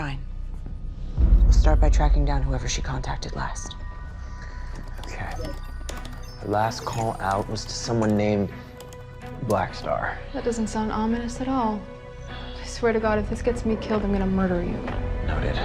Fine. We'll start by tracking down whoever she contacted last. Okay. Her last call out was to someone named Blackstar. That doesn't sound ominous at all. I swear to God, if this gets me killed, I'm gonna murder you. Noted.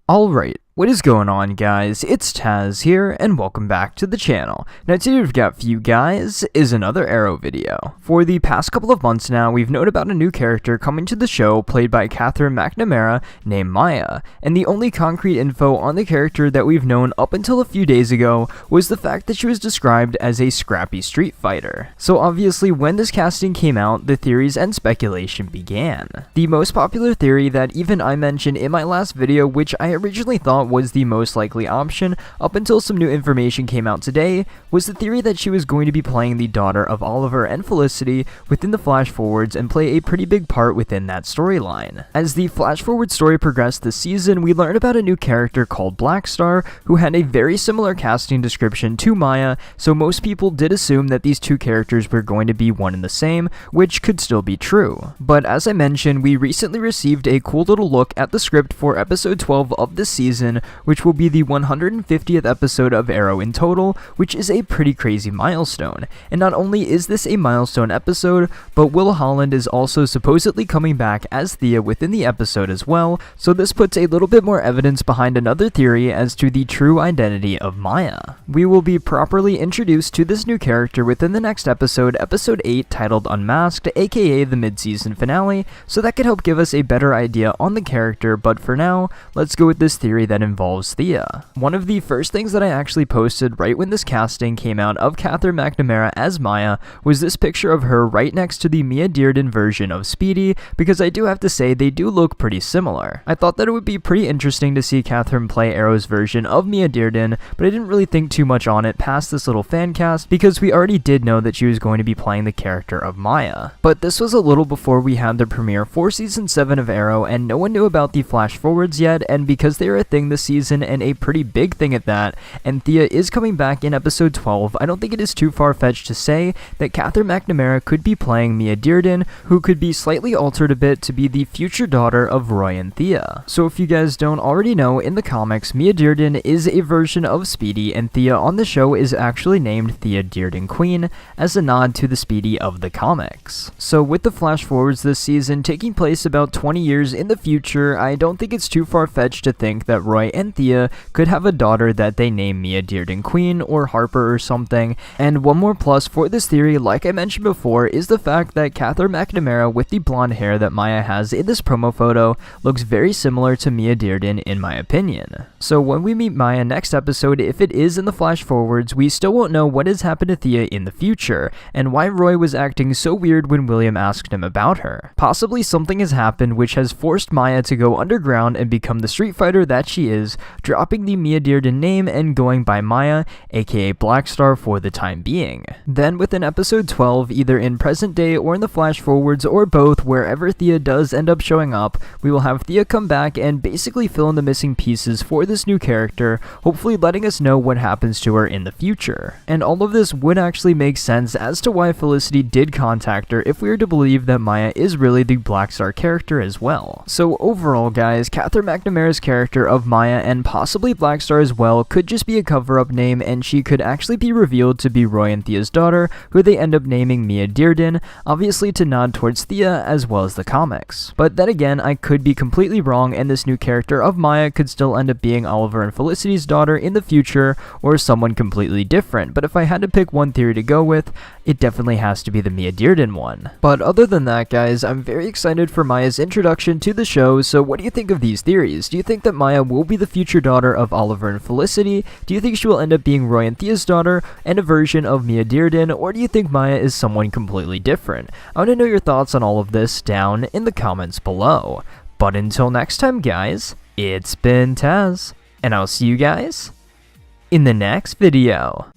Alright, what is going on, guys? It's Tazz here, and welcome back to the channel. Now today we've got for you guys is another Arrow video. For the past couple of months now, we've known about a new character coming to the show played by Catherine McNamara named Maya, and the only concrete info on the character that we've known up until a few days ago was the fact that she was described as a scrappy street fighter. So obviously when this casting came out, the theories and speculation began. The most popular theory that even I mentioned in my last video, which I originally thought was the most likely option up until some new information came out today, was the theory that she was going to be playing the daughter of Oliver and Felicity within the flash forwards and play a pretty big part within that storyline. As the flash forward story progressed this season, we learned about a new character called Blackstar who had a very similar casting description to Maya, so most people did assume that these two characters were going to be one and the same, which could still be true. But as I mentioned, we recently received a cool little look at the script for episode 12 of this season, which will be the 150th episode of Arrow in total, which is a pretty crazy milestone. And not only is this a milestone episode, but Will Holland is also supposedly coming back as Thea within the episode as well, so this puts a little bit more evidence behind another theory as to the true identity of Maya. We will be properly introduced to this new character within the next episode, episode 8, titled Unmasked, aka the mid-season finale, so that could help give us a better idea on the character, but for now, let's go with this theory that involves Thea. One of the first things that I actually posted right when this casting came out of Catherine McNamara as Maya was this picture of her right next to the Mia Dearden version of Speedy, because I do have to say they do look pretty similar. I thought that it would be pretty interesting to see Catherine play Arrow's version of Mia Dearden, but I didn't really think too much on it past this little fan cast because we already did know that she was going to be playing the character of Maya. But this was a little before we had the premiere for season 7 of Arrow, and no one knew about the flash forwards yet, and because they are a thing this season and a pretty big thing at that, and Thea is coming back in episode 12, I don't think it is too far-fetched to say that Catherine McNamara could be playing Mia Dearden, who could be slightly altered a bit to be the future daughter of Roy and Thea. So if you guys don't already know, in the comics, Mia Dearden is a version of Speedy, and Thea on the show is actually named Thea Dearden Queen, as a nod to the Speedy of the comics. So with the flash forwards this season taking place about 20 years in the future, I don't think it's too far-fetched to think that Roy and Thea could have a daughter that they name Mia Dearden Queen or Harper or something. And one more plus for this theory, like I mentioned before, is the fact that Catherine McNamara with the blonde hair that Maya has in this promo photo looks very similar to Mia Dearden in my opinion. So when we meet Maya next episode, if it is in the flash forwards, we still won't know what has happened to Thea in the future, and why Roy was acting so weird when William asked him about her. Possibly something has happened which has forced Maya to go underground and become the street fighter that she is, dropping the Mia Dearden name and going by Maya, aka Blackstar, for the time being. Then within episode 12, either in present day or in the flash forwards or both, wherever Thea does end up showing up, we will have Thea come back and basically fill in the missing pieces for this new character, hopefully letting us know what happens to her in the future. And all of this would actually make sense as to why Felicity did contact her if we were to believe that Maya is really the Blackstar character as well. So overall guys, Catherine McNamara's character of Maya and possibly Blackstar as well could just be a cover-up name, and she could actually be revealed to be Roy and Thea's daughter, who they end up naming Mia Dearden, obviously to nod towards Thea as well as the comics. But then again, I could be completely wrong and this new character of Maya could still end up being Oliver and Felicity's daughter in the future, or someone completely different. But if I had to pick one theory to go with, it definitely has to be the Mia Dearden one. But other than that guys, I'm very excited for Maya's introduction to the show, so what do you think of these theories? Do you think that Maya will be the future daughter of Oliver and Felicity? Do you think she will end up being Roy and Thea's daughter and a version of Mia Dearden, or do you think Maya is someone completely different? I want to know your thoughts on all of this down in the comments below. But until next time guys, it's been Tazz, and I'll see you guys in the next video.